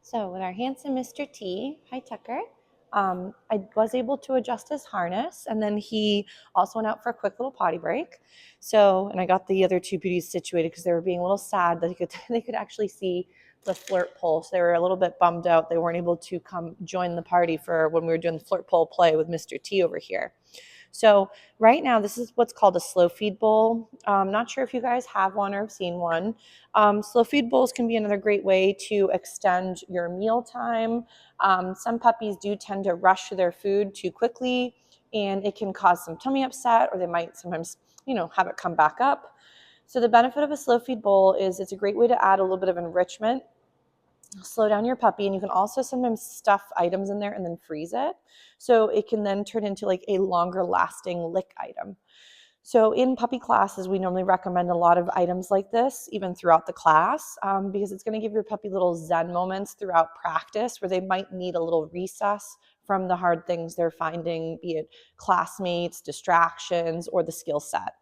So with our handsome Mr. T, hi Tucker, I was able to adjust his harness, and then he also went out for a quick little potty break. So, and I got the other two beauties situated because they were being a little sad that they could actually see the flirt pole. So they were a little bit bummed out. They weren't able to come join the party for when we were doing the flirt pole play with Mr. T over here. So right now, this is what's called a slow feed bowl. Not sure if you guys have one or have seen one. Slow feed bowls can be another great way to extend your meal time. Some puppies do tend to rush their food too quickly, and it can cause some tummy upset, or they might sometimes, have it come back up. So the benefit of a slow feed bowl is it's a great way to add a little bit of enrichment, slow down your puppy, and you can also sometimes stuff items in there and then freeze it. So it can then turn into like a longer lasting lick item. So in puppy classes, we normally recommend a lot of items like this, even throughout the class, because it's going to give your puppy little zen moments throughout practice where they might need a little recess from the hard things they're finding, be it classmates, distractions, or the skill set.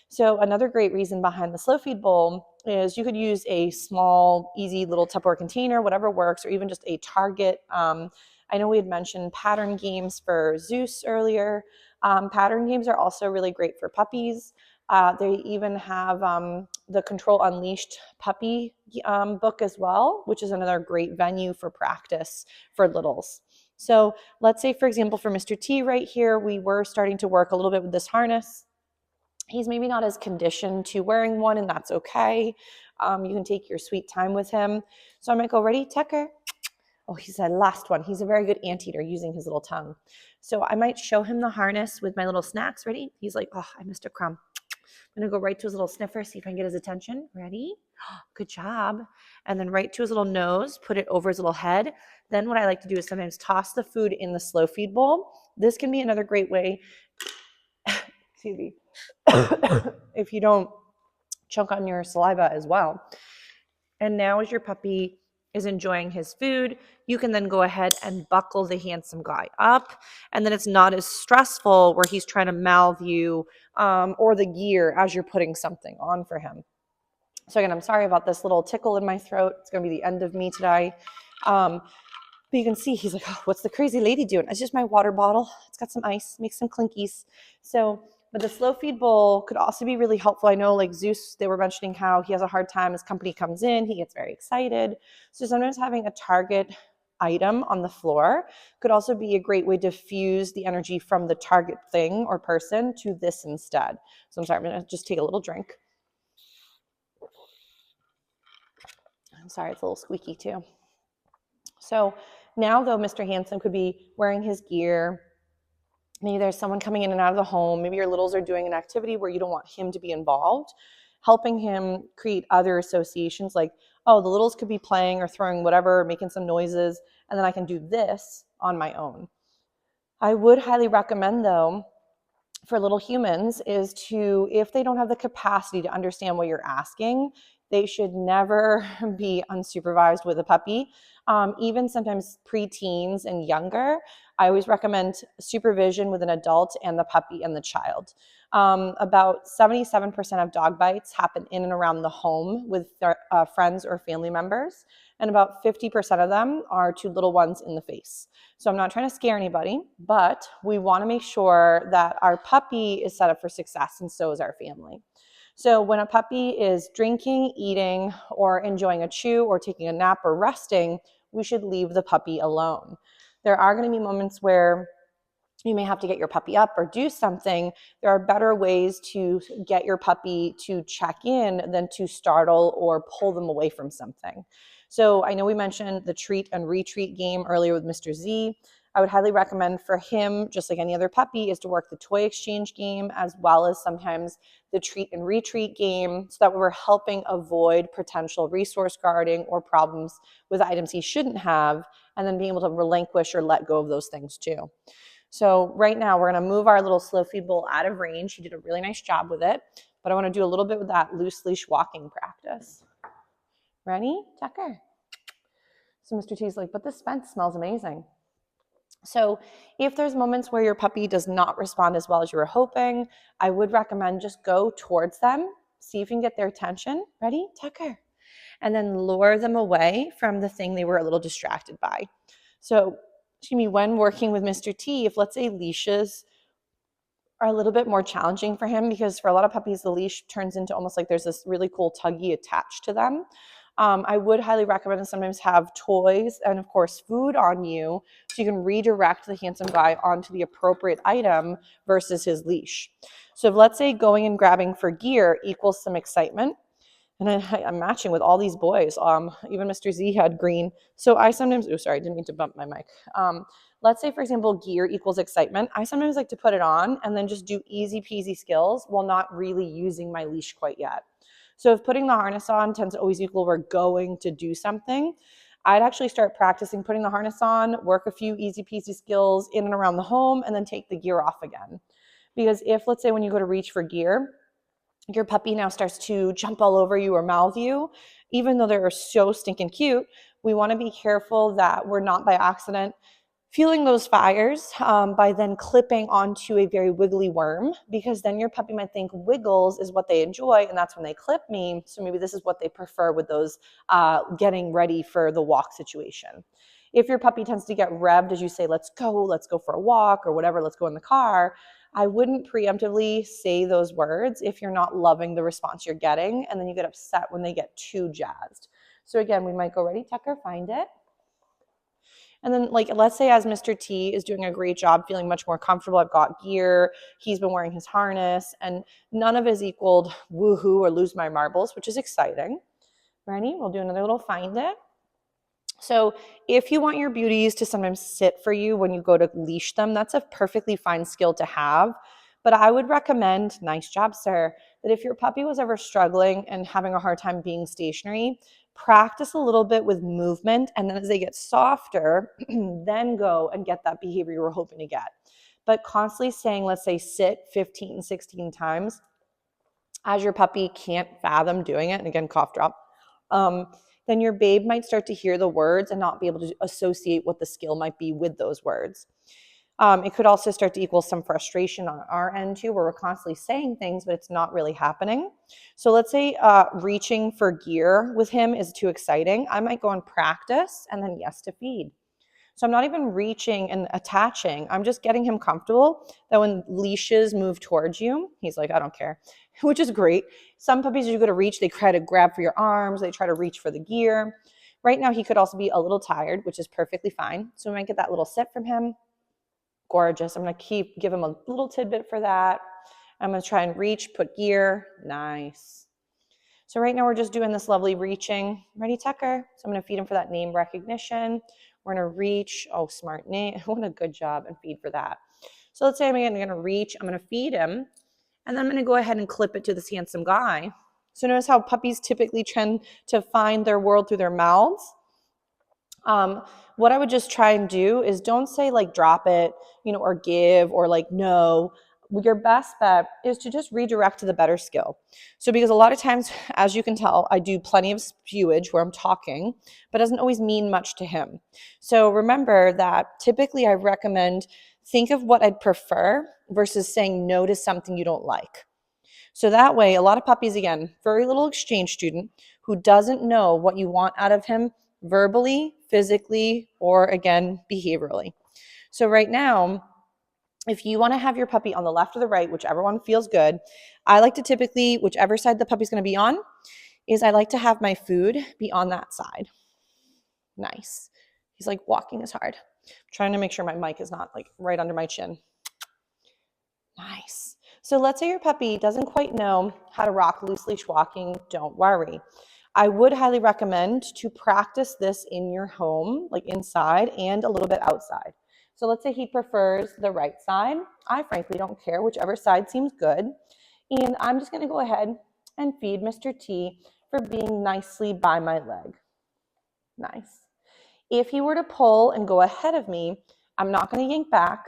So another great reason behind the slow feed bowl is you could use a small, easy little Tupperware container, whatever works, or even just a target. I know we had mentioned pattern games for Zeus earlier. Pattern games are also really great for puppies. They even have the Control Unleashed puppy book as well, which is another great venue for practice for littles. So let's say, for example, for Mr. T right here, we were starting to work a little bit with this harness. He's maybe not as conditioned to wearing one, and that's okay. You can take your sweet time with him. So I might go, ready, Tucker? Oh, he said last one. He's a very good anteater using his little tongue. So I might show him the harness with my little snacks. Ready? He's like, oh, I missed a crumb. I'm going to go right to his little sniffer, see if I can get his attention. Ready? Good job. And then right to his little nose, put it over his little head. Then what I like to do is sometimes toss the food in the slow feed bowl. This can be another great way, excuse me, if you don't choke on your saliva as well. And now as your puppy is enjoying his food, you can then go ahead and buckle the handsome guy up. And then it's not as stressful where he's trying to mouth you or the gear as you're putting something on for him. So again, I'm sorry about this little tickle in my throat. It's going to be the end of me today. But you can see he's like, oh, what's the crazy lady doing? It's just my water bottle. It's got some ice, makes some clinkies. But the slow feed bowl could also be really helpful. I know like Zeus, they were mentioning how he has a hard time. His company comes in, he gets very excited. So sometimes having a target item on the floor could also be a great way to fuse the energy from the target thing or person to this instead. So I'm sorry, I'm going to just take a little drink. I'm sorry, it's a little squeaky too. So now though, Mr. Handsome could be wearing his gear. Maybe there's someone coming in and out of the home. Maybe your littles are doing an activity where you don't want him to be involved. Helping him create other associations like, oh, the littles could be playing or throwing whatever, making some noises, and then I can do this on my own. I would highly recommend though, for little humans is to, if they don't have the capacity to understand what you're asking, they should never be unsupervised with a puppy. Even sometimes preteens and younger, I always recommend supervision with an adult and the puppy and the child. About 77% of dog bites happen in and around the home with their, friends or family members, and about 50% of them are to little ones in the face. So I'm not trying to scare anybody, but we want to make sure that our puppy is set up for success, and so is our family. So when a puppy is drinking, eating, or enjoying a chew, or taking a nap or resting, we should leave the puppy alone. There are going to be moments where you may have to get your puppy up or do something. There are better ways to get your puppy to check in than to startle or pull them away from something. So I know we mentioned the treat and retreat game earlier with Mr. Z. I would highly recommend for him, just like any other puppy, is to work the toy exchange game as well as sometimes the treat and retreat game, so that we're helping avoid potential resource guarding or problems with items he shouldn't have, and then being able to relinquish or let go of those things too. So right now we're going to move our little slow feed bowl out of range. He did a really nice job with it, but I want to do a little bit with that loose leash walking practice. Ready, Tucker? So Mr. T's like, but this fence smells amazing. So if there's moments where your puppy does not respond as well as you were hoping, I would recommend just go towards them, see if you can get their attention. Ready, Tucker? and then lure them away from the thing they were a little distracted by. So, excuse me, when working with Mr. T, if let's say leashes are a little bit more challenging for him, because for a lot of puppies, the leash turns into almost like there's this really cool tuggy attached to them. I would highly recommend to sometimes have toys and of course food on you so you can redirect the handsome guy onto the appropriate item versus his leash. So if let's say going and grabbing for gear equals some excitement, and I'm matching with all these boys. Even Mr. Z had green. So I sometimes, oh, sorry, I didn't mean to bump my mic. Let's say, for example, gear equals excitement. I sometimes like to put it on and then just do easy peasy skills while not really using my leash quite yet. So if putting the harness on tends to always equal we're going to do something, I'd actually start practicing putting the harness on, work a few easy peasy skills in and around the home, and then take the gear off again. Because if, let's say, when you go to reach for gear, your puppy now starts to jump all over you or mouth you, even though they're so stinking cute, we want to be careful that we're not by accident fueling those fires by then clipping onto a very wiggly worm, because then your puppy might think wiggles is what they enjoy, and that's when they clip me. So maybe this is what they prefer with those getting ready for the walk situation. If your puppy tends to get revved as you say, let's go for a walk or whatever, let's go in the car, I wouldn't preemptively say those words if you're not loving the response you're getting, and then you get upset when they get too jazzed. So again, we might go, ready, Tucker, find it. And then like, let's say as Mr. T is doing a great job, feeling much more comfortable, I've got gear, he's been wearing his harness, and none of it is equaled woohoo or lose my marbles, which is exciting. Ready? We'll do another little find it. So if you want your beauties to sometimes sit for you when you go to leash them, that's a perfectly fine skill to have. But I would recommend, nice job, sir, that if your puppy was ever struggling and having a hard time being stationary, practice a little bit with movement. And then as they get softer, then go and get that behavior you were hoping to get. But constantly saying, let's say, sit 15, 16 times as your puppy can't fathom doing it. And again, cough drop. Then your babe might start to hear the words and not be able to associate what the skill might be with those words. It could also start to equal some frustration on our end too, where we're constantly saying things, but it's not really happening. So let's say reaching for gear with him is too exciting. I might go and practice and then yes to feed. So I'm not even reaching and attaching. I'm just getting him comfortable that when leashes move towards you, he's like, I don't care, which is great. Some puppies, you go to reach, they try to grab for your arms, they try to reach for the gear. Right now, he could also be a little tired, which is perfectly fine. So we might get that little sit from him. Gorgeous. I'm going to give him a little tidbit for that. I'm going to try and reach, put gear. Nice. So right now we're just doing this lovely reaching. Ready, Tucker? So I'm going to feed him for that name recognition. We're going to reach. Oh, smart name. What a good job, and feed for that. So let's say I'm going to reach. I'm going to feed him. And then I'm going to go ahead and clip it to this handsome guy. So notice how puppies typically tend to find their world through their mouths. What I would just try and do is don't say like drop it, or give, or like no. Your best bet is to just redirect to the better skill. So because a lot of times, as you can tell, I do plenty of spewage where I'm talking, but it doesn't always mean much to him. So remember that typically I recommend think of what I'd prefer versus saying no to something you don't like. So that way, a lot of puppies, again, very little exchange student who doesn't know what you want out of him verbally, physically, or again, behaviorally. So right now, if you want to have your puppy on the left or the right, whichever one feels good, I like to typically, whichever side the puppy's going to be on, is I like to have my food be on that side. Nice. He's like walking as hard. I'm trying to make sure my mic is not like right under my chin. Nice. So let's say your puppy doesn't quite know how to rock loose leash walking. Don't worry. I would highly recommend to practice this in your home, like inside and a little bit outside. So let's say he prefers the right side. I frankly don't care, whichever side seems good. And I'm just going to go ahead and feed Mr. T for being nicely by my leg. Nice. If he were to pull and go ahead of me, I'm not going to yank back.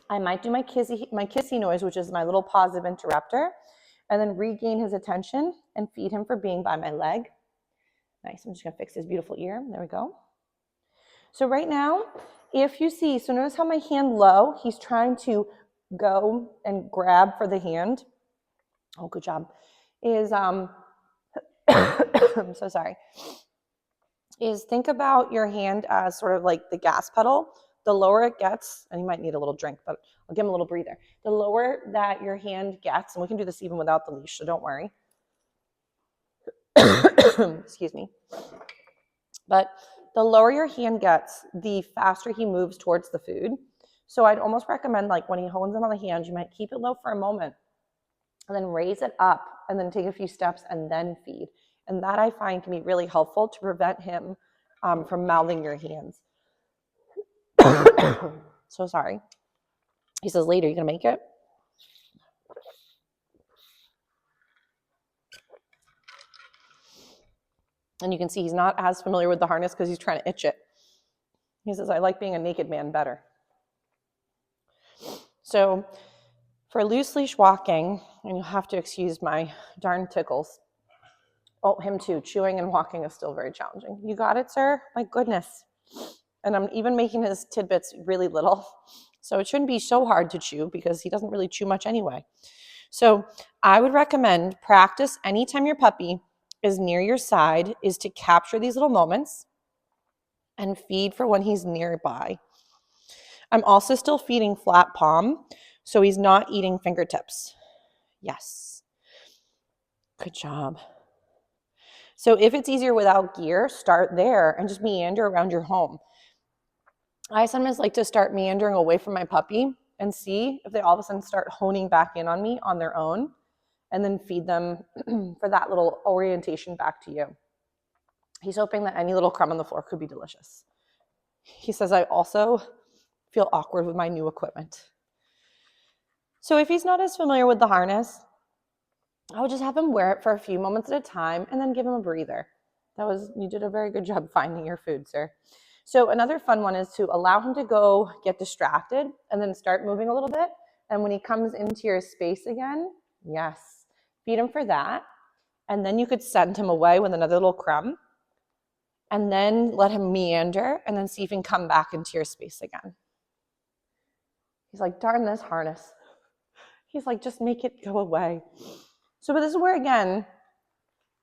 I might do my kissy noise, which is my little positive interrupter, and then regain his attention and feed him for being by my leg. Nice. I'm just going to fix his beautiful ear. There we go. So right now, if you see, so notice how my hand low, he's trying to go and grab for the hand. Oh, good job. Is I'm so sorry, is think about your hand as sort of like the gas pedal. The lower it gets, and you might need a little drink, but I'll give him a little breather. The lower that your hand gets, and we can do this even without the leash, so don't worry. Excuse me. But the lower your hand gets, the faster he moves towards the food. So I'd almost recommend, like when he hones in on the hand, you might keep it low for a moment and then raise it up and then take a few steps and then feed. And that I find can be really helpful to prevent him from mouthing your hands. So sorry. He says, later, you gonna make it? And you can see he's not as familiar with the harness because he's trying to itch it. He says, I like being a naked man better. So for loose leash walking, and you'll have to excuse my darn tickles. Oh, him too. Chewing and walking is still very challenging. You got it, sir? My goodness. And I'm even making his tidbits really little. So it shouldn't be so hard to chew because he doesn't really chew much anyway. So I would recommend practice anytime your puppy is near your side is to capture these little moments and feed for when he's nearby. I'm also still feeding flat palm, so he's not eating fingertips. Yes. Good job. So if it's easier without gear, start there and just meander around your home. I sometimes like to start meandering away from my puppy and see if they all of a sudden start honing back in on me on their own, and then feed them for that little orientation back to you. He's hoping that any little crumb on the floor could be delicious. He says, I also feel awkward with my new equipment. So if he's not as familiar with the harness, I would just have him wear it for a few moments at a time and then give him a breather. You did a very good job finding your food, sir. So another fun one is to allow him to go get distracted and then start moving a little bit. And when he comes into your space again, yes, feed him for that. And then you could send him away with another little crumb and then let him meander and then see if he can come back into your space again. He's like, darn this harness. He's like, just make it go away. So but this is where, again,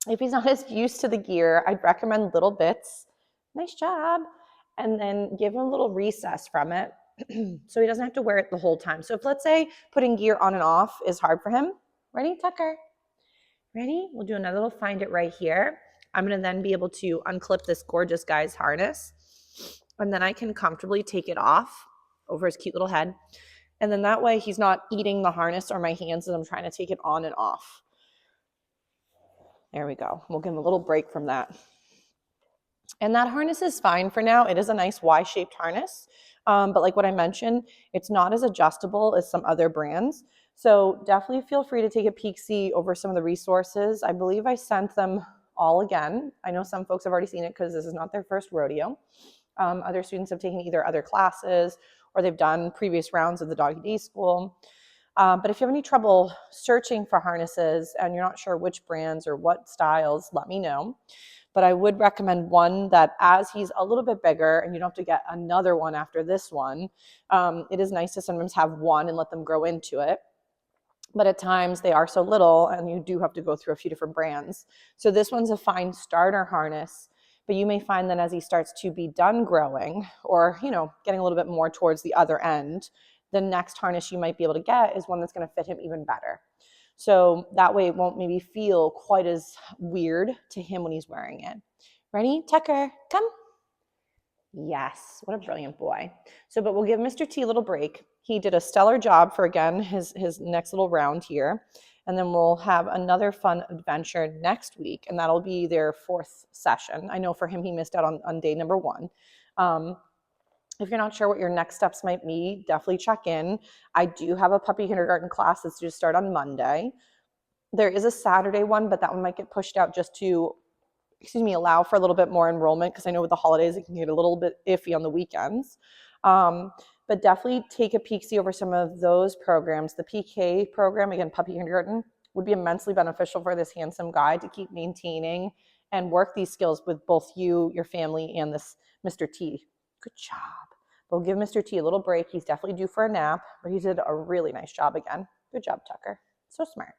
if he's not as used to the gear, I'd recommend little bits. Nice job. And then give him a little recess from it so he doesn't have to wear it the whole time. So if, let's say, putting gear on and off is hard for him. Ready, Tucker? Ready? We'll do another little find it right here. I'm going to then be able to unclip this gorgeous guy's harness. And then I can comfortably take it off over his cute little head. And then that way he's not eating the harness or my hands as I'm trying to take it on and off. There we go. We'll give him a little break from that. And that harness is fine for now. It is a nice Y-shaped harness. But like what I mentioned, it's not as adjustable as some other brands. So definitely feel free to take a peek-see over some of the resources. I believe I sent them all again. I know some folks have already seen it because this is not their first rodeo. Other students have taken either other classes or they've done previous rounds of the doggy day school. But if you have any trouble searching for harnesses and you're not sure which brands or what styles, let me know. But I would recommend one that, as he's a little bit bigger and you don't have to get another one after this one, it is nice to sometimes have one and let them grow into it. But at times they are so little and you do have to go through a few different brands. So this one's a fine starter harness, but you may find that as he starts to be done growing or, getting a little bit more towards the other end, the next harness you might be able to get is one that's going to fit him even better. So that way it won't maybe feel quite as weird to him when he's wearing it. Ready? Tucker, come. Yes, what a brilliant boy. So, but we'll give Mr. T a little break. He did a stellar job for, again, his next little round here. And then we'll have another fun adventure next week, and that'll be their 4th session. I know for him, he missed out on day number 1. If you're not sure what your next steps might be, definitely check in. I do have a puppy kindergarten class that's due to start on Monday. There is a Saturday one, but that one might get pushed out just to, allow for a little bit more enrollment, because I know with the holidays it can get a little bit iffy on the weekends. But definitely take a peek-see over some of those programs. The PK program, again, puppy kindergarten, would be immensely beneficial for this handsome guy to keep maintaining and work these skills with both you, your family, and this Mr. T. Good job. We'll give Mr. T a little break. He's definitely due for a nap, but he did a really nice job again. Good job, Tucker. So smart.